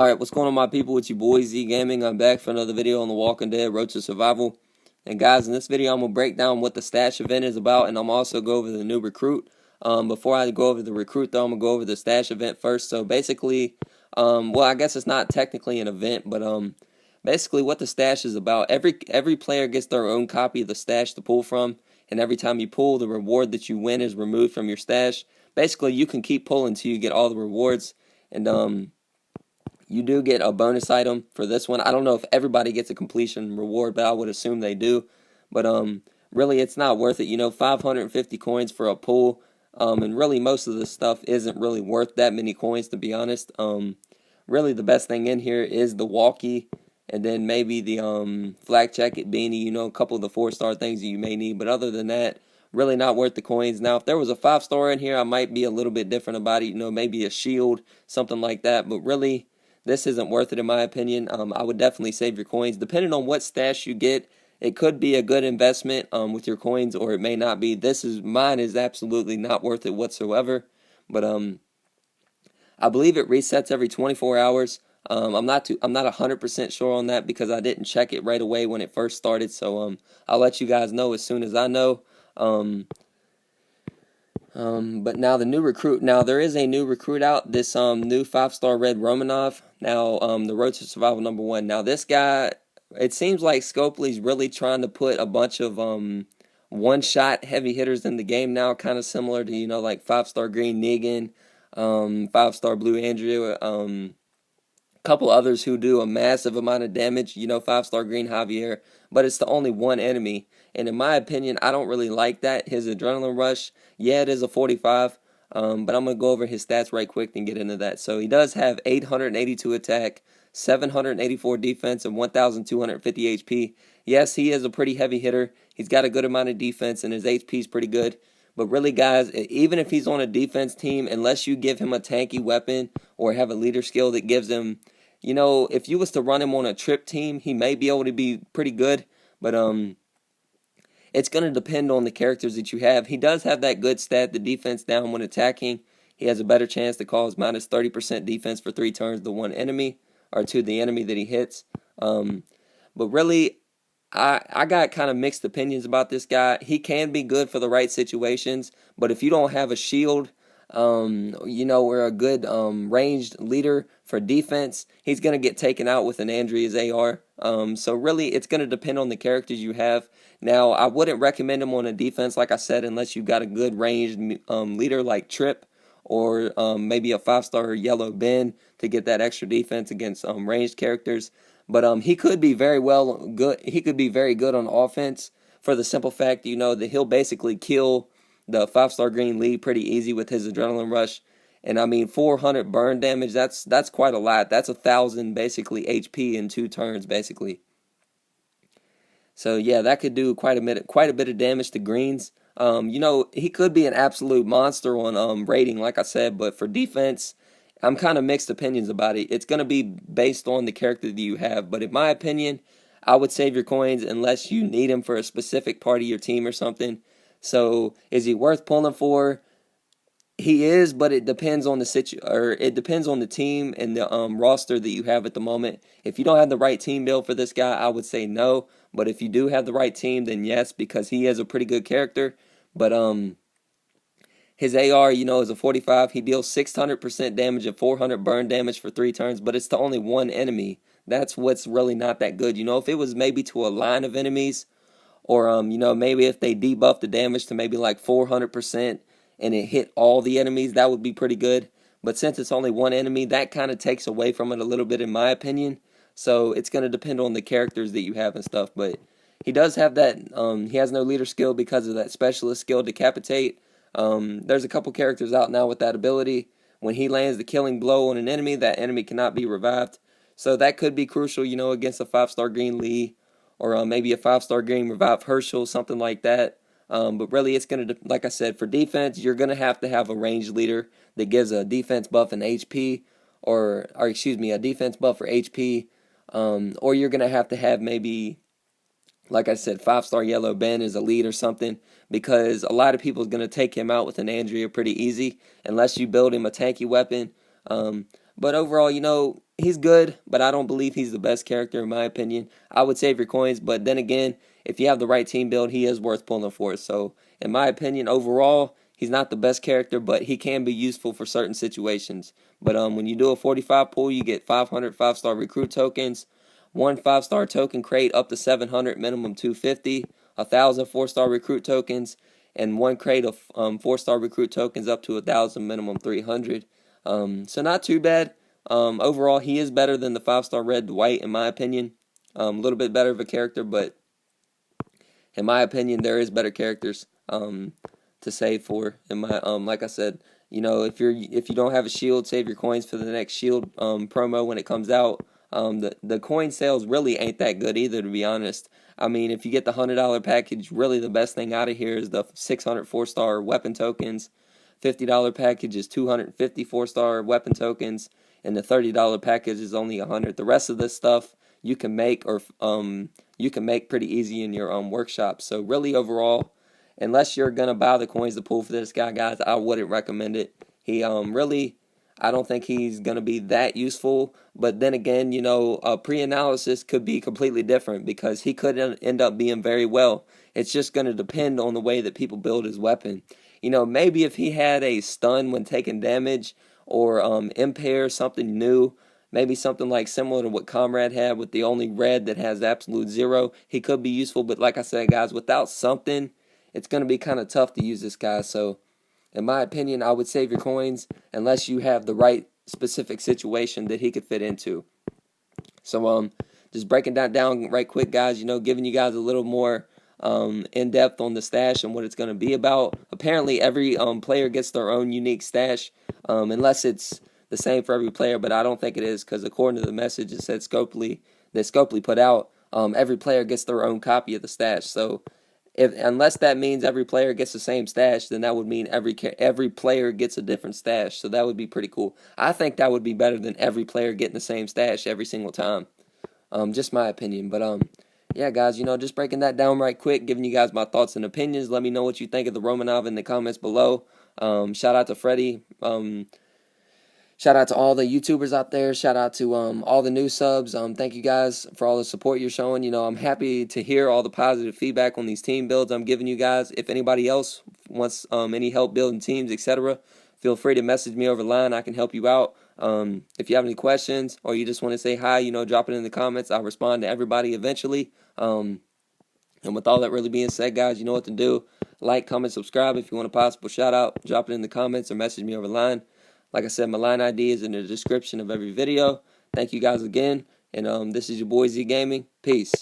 Alright, what's going on, my people? It's your boy Z Gaming. I'm back for another video on The Walking Dead Road to Survival. And guys, in this video I'm going to break down what the stash event is about, and I'm also go over the new recruit. Before I go over the recruit though, I'm going to go over the stash event first. So basically, well, I guess it's not technically an event, but basically what the stash is about, every player gets their own copy of the stash to pull from, and every time you pull, the reward that you win is removed from your stash. Basically, you can keep pulling until you get all the rewards, and you do get a bonus item for this one. I don't know if everybody gets a completion reward, but I would assume they do. But really, it's not worth it. 550 coins for a pull, and really most of the stuff isn't really worth that many coins, to be honest. Really, the best thing in here is the walkie, and then maybe the flak jacket beanie. A couple of the 4-star things that you may need. But other than that, really not worth the coins. Now, if there was a 5-star in here, I might be a little bit different about it. Maybe a shield, something like that. But really, this isn't worth it in my opinion. I would definitely save your coins. Depending on what stash you get, it could be a good investment with your coins, or it may not be. Mine is absolutely not worth it whatsoever. But I believe it resets every 24 hours. I'm not 100% sure on that because I didn't check it right away when it first started. So I'll let you guys know as soon as I know. But now the new recruit. Now there is a new recruit out. This new 5-star red Romanov. Now the Road to Survival #1. Now this guy, it seems like Scopely's really trying to put a bunch of one-shot heavy hitters in the game now, kind of similar to like 5-star green Negan, 5-star blue Andrew, couple others who do a massive amount of damage, 5-star green Javier, but it's the only one enemy. And in my opinion, I don't really like that. His adrenaline rush, yeah, it is a 45, but I'm going to go over his stats right quick and get into that. So he does have 882 attack, 784 defense, and 1,250 HP. Yes, he is a pretty heavy hitter. He's got a good amount of defense, and his HP is pretty good. But really, guys, even if he's on a defense team, unless you give him a tanky weapon or have a leader skill that gives him, if you was to run him on a trip team, he may be able to be pretty good. But it's going to depend on the characters that you have. He does have that good stat, the defense down when attacking. He has a better chance to cause minus 30% defense for 3 turns to one enemy, or to the enemy that he hits. But really, I got kind of mixed opinions about this guy. He can be good for the right situations, but if you don't have a shield, or a good ranged leader for defense, he's going to get taken out with an Andrea's AR. So really, it's going to depend on the characters you have. Now, I wouldn't recommend him on a defense, like I said, unless you got a good ranged leader like Trip, or maybe a 5-star yellow Ben to get that extra defense against ranged characters. But he could be very good. He could be very good on offense for the simple fact, that he'll basically kill the 5-star green lead pretty easy with his adrenaline rush. And I mean, 400 burn damage, that's quite a lot. That's 1,000 basically HP in 2 turns basically. So yeah, that could do quite a bit of damage to greens. He could be an absolute monster on rating, like I said, but for defense, I'm kind of mixed opinions about it. It's going to be based on the character that you have, but in my opinion, I would save your coins unless you need him for a specific part of your team or something. So, is he worth pulling for? He is, but it depends on it depends on the team and the roster that you have at the moment. If you don't have the right team build for this guy, I would say no. But if you do have the right team, then yes, because he is a pretty good character. But his AR, is a 45. He deals 600% damage and 400 burn damage for 3 turns, but it's to only one enemy. That's what's really not that good. If it was maybe to a line of enemies, or maybe if they debuff the damage to maybe like 400% and it hit all the enemies, that would be pretty good. But since it's only one enemy, that kind of takes away from it a little bit in my opinion. So it's going to depend on the characters that you have and stuff. But he does have that, he has no leader skill because of that specialist skill, Decapitate. There's a couple characters out now with that ability. When he lands the killing blow on an enemy, that enemy cannot be revived. So that could be crucial, against a 5-star green Lee, or maybe a 5-star green revive Herschel, something like that. But really, it's going to, like I said, for defense, you're going to have a ranged leader that gives a defense buff and HP, or excuse me, a defense buff for HP, or you're going to have maybe, like I said, 5-star yellow Ben as a lead or something, because a lot of people is going to take him out with an Andrea pretty easy, unless you build him a tanky weapon. But overall, he's good, but I don't believe he's the best character in my opinion. I would save your coins, but then again, if you have the right team build, he is worth pulling for. So, in my opinion, overall, he's not the best character, but he can be useful for certain situations. But when you do a 45 pull, you get 500 5-star recruit tokens, one 5-star token crate up to 700, minimum 250, 1,000 4-star recruit tokens, and one crate of 4-star recruit tokens up to 1,000, minimum 300. So not too bad. Overall, he is better than the 5-star red Dwight, in my opinion. A little bit better of a character, but in my opinion, there is better characters to save for. In my like I said, if you don't have a shield, save your coins for the next shield promo when it comes out. The coin sales really ain't that good either, to be honest. I mean, if you get the $100 package, really the best thing out of here is the 600 4-star weapon tokens. $50 package is 250 4-star weapon tokens, and the $30 package is only 100. The rest of this stuff you can make you can make pretty easy in your workshop. So really overall, unless you're gonna buy the coins to pull for this guy, guys, I wouldn't recommend it. He really, I don't think he's gonna be that useful. But then again, a pre-analysis could be completely different because he could end up being very well. It's just gonna depend on the way that people build his weapon. Maybe if he had a stun when taking damage or impair, something new, maybe something like similar to what Comrade had with the only red that has absolute zero, he could be useful. But like I said, guys, without something, it's going to be kind of tough to use this guy. So, in my opinion, I would save your coins unless you have the right specific situation that he could fit into. So, just breaking that down right quick, guys, giving you guys a little more in depth on the stash and what it's going to be about. Apparently, every player gets their own unique stash, unless it's the same for every player, but I don't think it is because according to the message it said Scopely put out, every player gets their own copy of the stash. So unless that means every player gets the same stash, then that would mean every player gets a different stash. So that would be pretty cool. I think that would be better than every player getting the same stash every single time. Just my opinion, but yeah, guys, just breaking that down right quick, giving you guys my thoughts and opinions. Let me know what you think of the Romanov in the comments below. Shout out to Freddie. Shout out to all the YouTubers out there. Shout out to all the new subs. Thank you guys for all the support you're showing. I'm happy to hear all the positive feedback on these team builds I'm giving you guys. If anybody else wants any help building teams, etc., feel free to message me over the line. I can help you out. If you have any questions or you just want to say hi, drop it in the comments. I'll respond to everybody eventually. And with all that really being said, guys, you know what to do. Like, comment, subscribe. If you want a possible shout out, drop it in the comments or message me over the line. Like I said, my line ID is in the description of every video. Thank you guys again. And this is your boy Z Gaming. Peace.